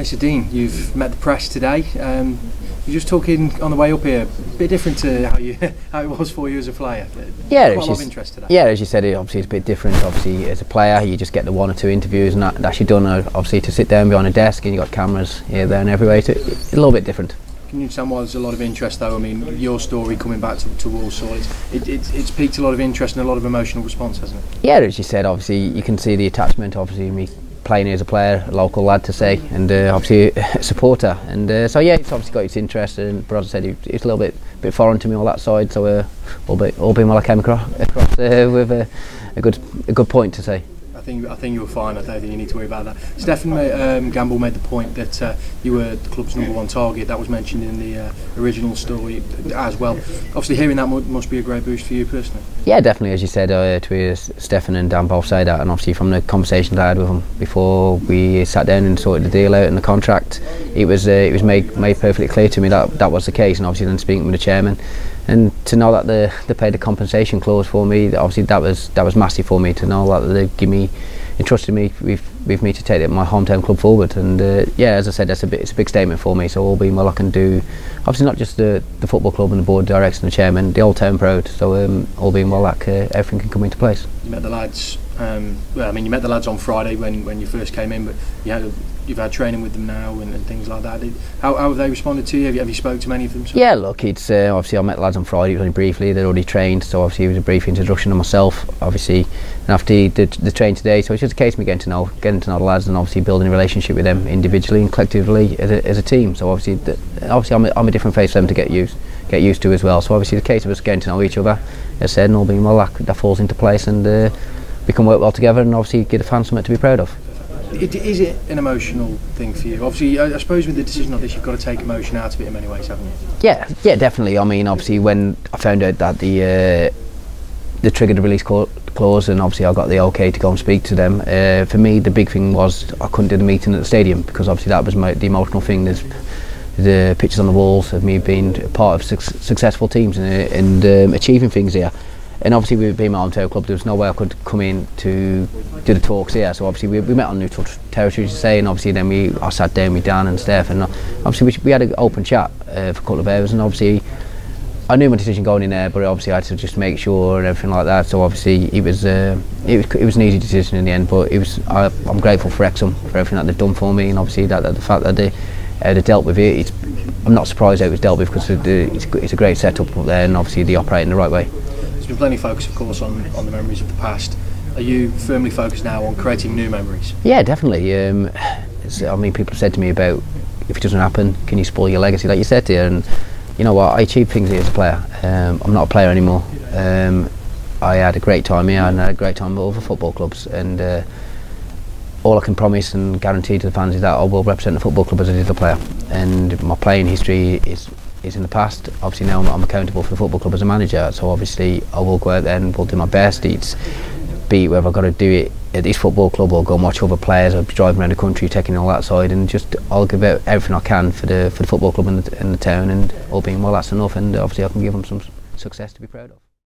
So Dean, you've met the press today. You're just talking on the way up here, a bit different to how it was for you as a player. Yeah, quite a lot of interest today. Yeah, as you said, obviously it's a bit different. Obviously, as a player, you just get the 1 or 2 interviews, and that's actually done. Obviously, to sit down behind a desk and you got cameras here, there, and everywhere. It's a little bit different. Can you understand why there's a lot of interest though? I mean, your story coming back to Walsall, it's piqued a lot of interest and a lot of emotional response, hasn't it? Yeah, as you said, obviously you can see the attachment. Obviously, me playing here as a player, a local lad to say, and obviously a supporter, and so yeah, it's obviously got its interest. But as I said, it's a little bit foreign to me on that side. So all being well, I came across with a good point to say. I think you were fine. I don't think you need to worry about that. Stefan Gamble made the point that you were the club's #1 target. That was mentioned in the original story as well. Obviously, hearing that must be a great boost for you personally. Yeah, definitely. As you said, to hear Stefan and Dan both say that, and obviously from the conversations I had with them before we sat down and sorted the deal out and the contract, it was made perfectly clear to me that was the case. And obviously, then speaking with the chairman, and to know that they paid a compensation clause for me, obviously that was massive for me, to know that they entrusted me with me to take my hometown club forward. And yeah, as I said, it's a big statement for me. So all being well, I can do, obviously not just the football club and the board of directors and the chairman, the whole town proud. So all being well, everything can come into place. You met the lads. Well, I mean, you met the lads on Friday when you first came in, but you've had training with them now and things like that. How have they responded to you? Have you spoke to many of them? Yeah, look, it's obviously I met the lads on Friday. It was only briefly. They'd already trained, so obviously it was a brief introduction of myself. Obviously, and after the train today, so it's just a case of me getting to know the lads, and obviously building a relationship with them individually and collectively as a team. So obviously I'm a different face for them to get used to as well. So obviously the case of us getting to know each other, as I said, and all being well, that falls into place, and we can work well together, and obviously give the fans something to be proud of. Is it an emotional thing for you? Obviously, I suppose with the decision like this, you've got to take emotion out of it in many ways, haven't you? Yeah, definitely. I mean, obviously, when I found out that the triggered the release clause, and obviously I got the okay to go and speak to them. For me, the big thing was I couldn't do the meeting at the stadium, because obviously that was the emotional thing. There's the pictures on the walls of me being part of successful teams and achieving things here. And obviously, with being my hometown club, there was no way I could come in to do the talks here. So obviously we met on neutral territory, to say, and obviously then I sat down with Dan and Steph, and obviously we had an open chat for a couple of hours. And obviously I knew my decision going in there, but obviously I had to just make sure and everything like that. So obviously it was an easy decision in the end. But I'm grateful for Wrexham for everything that they've done for me, and obviously the fact that they dealt with it. I'm not surprised how it was dealt with, because it's a great setup up there, and obviously they operate in the right way. There's been plenty of focus, of course, on the memories of the past. Are you firmly focused now on creating new memories? Yeah, definitely. I mean, people have said to me about, if it doesn't happen, can you spoil your legacy, like you said here? And you know what, I achieved things here as a player. I'm not a player anymore. I had a great time here, and I had a great time with other football clubs. And all I can promise and guarantee to the fans is that I will represent the football club as I did as a player. And my playing history is in the past. Obviously now I'm accountable for the football club as a manager, so obviously I will go out there and will do my best. Be it whether I've got to do it at this football club or go and watch other players, or be driving around the country taking all that side, and just I'll give out everything I can for the football club in the town, and all being well, that's enough, and obviously I can give them some success to be proud of.